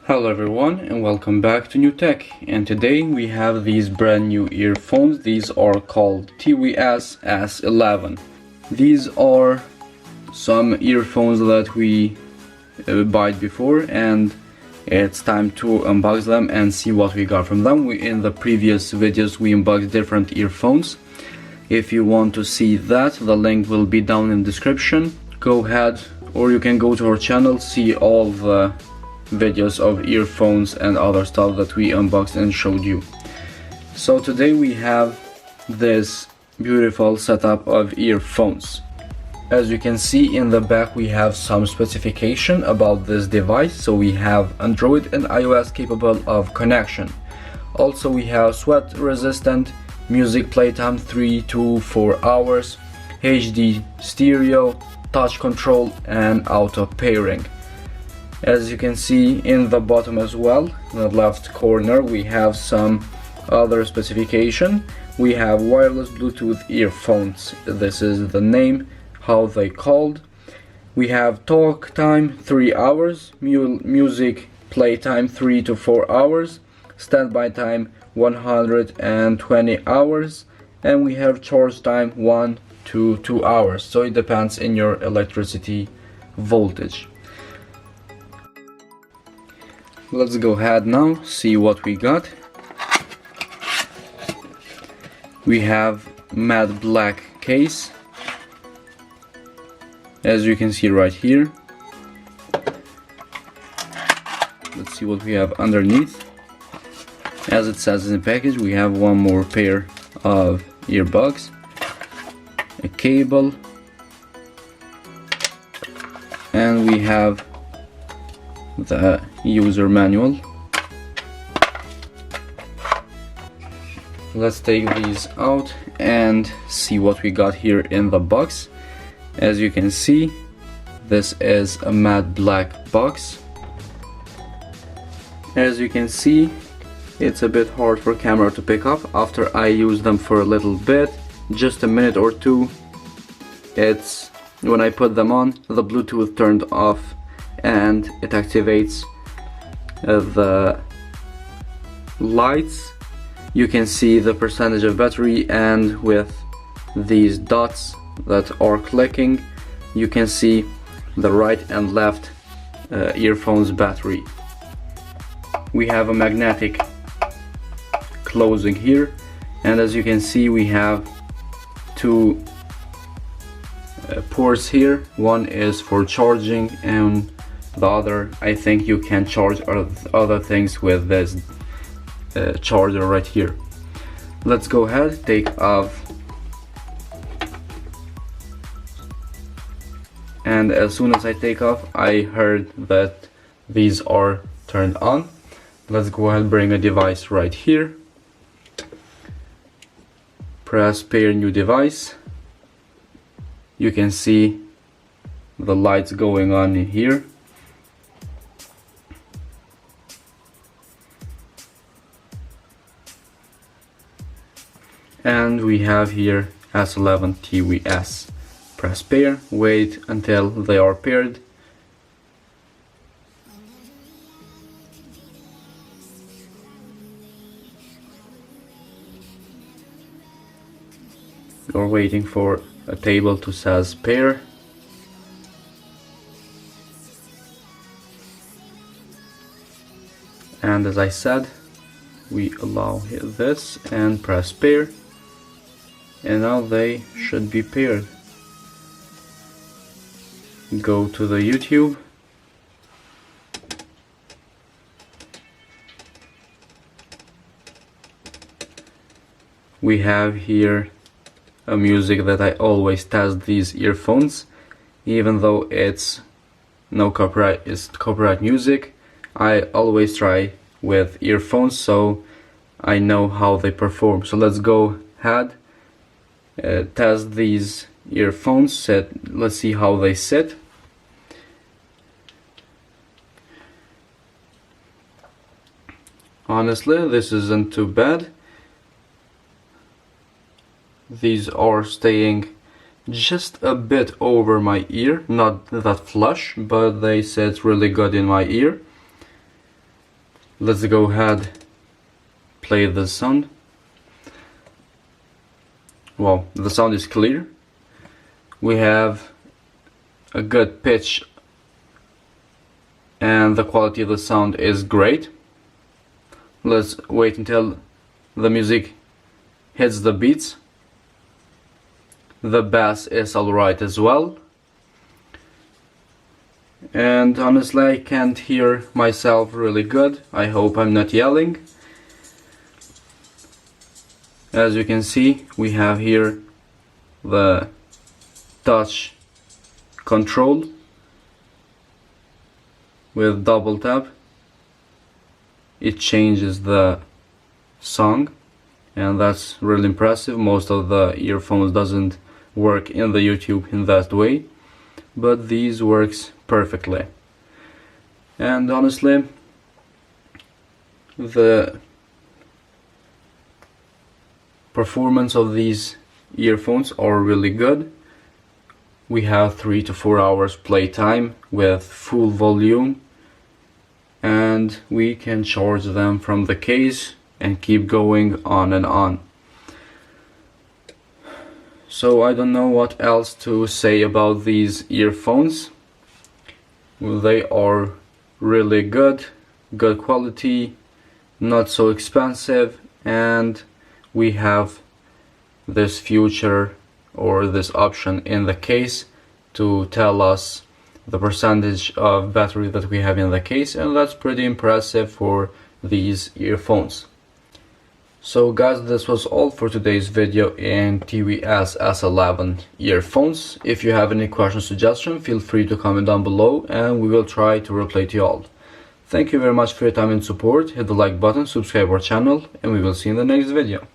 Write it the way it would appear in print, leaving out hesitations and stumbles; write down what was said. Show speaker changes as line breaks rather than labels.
Hello everyone and welcome back to New Tech, and today we have these brand new earphones. These are called TWS S11. These are some earphones that we bought before, and it's time to unbox them and see what we got from them. In the previous videos we unboxed different earphones. If you want to see that, the link will be down in the description. Go ahead, or you can go to our channel, see all the videos of earphones and other stuff that we unboxed and showed you. So today we have this beautiful setup of earphones. As you can see in the back, we have some specification about this device. So we have Android and iOS capable of connection. Also we have sweat resistant, music playtime 3 to 4 hours, HD stereo, touch control and auto pairing. As you can see in the bottom as well, in the left corner, we have some other specification. We have wireless Bluetooth earphones. This is the name, how they called. We have talk time 3 hours, music playtime 3 to 4 hours, standby time 120 hours, and we have charge time 1 to 2 hours. So it depends in your electricity voltage. Let's go ahead now, see what we got. We have matte black case, as you can see right here. Let's see what we have underneath. As it says in the package, we have one more pair of earbuds, a cable, and we have the user manual. Let's take these out and see what we got here in the box. As you can see, this is a matte black box. As you can see, it's a bit hard for camera to pick up. After I use them for a little bit, just a minute or two, it's when I put them on, the Bluetooth turned off and it activates the lights. You can see the percentage of battery, and with these dots that are clicking, you can see the right and left earphones battery. We have a magnetic closing here, and as you can see, we have two ports here. One is for charging, and the other, I think you can charge other things with this charger right here. Let's go ahead, take off, and as soon as I take off, I heard that these are turned on. Let's go ahead, bring a device right here, press pair new device. You can see the lights going on in here. And we have here S11 TWS. Press pair, wait until they are paired. You're waiting for a table to says pair. And as I said, we allow this and press pair, and now they should be paired. Go to the YouTube. We have here a music that I always test these earphones, even though it's no copyright, it's copyright music. I always try with earphones, so I know how they perform. So let's go ahead, test these earphones. Let's see how they sit. Honestly, this isn't too bad. These are staying just a bit over my ear, not that flush, but they sit really good in my ear. let's go ahead, play the sound. Well, the sound is clear. We have a good pitch and the quality of the sound is great. Let's wait until the music hits the beats. The bass is alright as well. And honestly, I can't hear myself really good. I hope I'm not yelling. As you can see, we have here the touch control with double tap. It changes the song, and that's really impressive. Most of the earphones doesn't work in the YouTube in that way, but these works perfectly. And honestly, the performance of these earphones are really good. We have 3 to 4 hours playtime with full volume, and we can charge them from the case and keep going on and on. So I don't know what else to say about these earphones. They are really good quality, not so expensive, and we have this feature or this option in the case to tell us the percentage of battery that we have in the case, and that's pretty impressive for these earphones. So guys, this was all for today's video in TWS S11 earphones. If you have any questions, suggestions, feel free to comment down below and we will try to reply to you all. Thank you very much for your time and support. Hit the like button, subscribe our channel, and we will see you in the next video.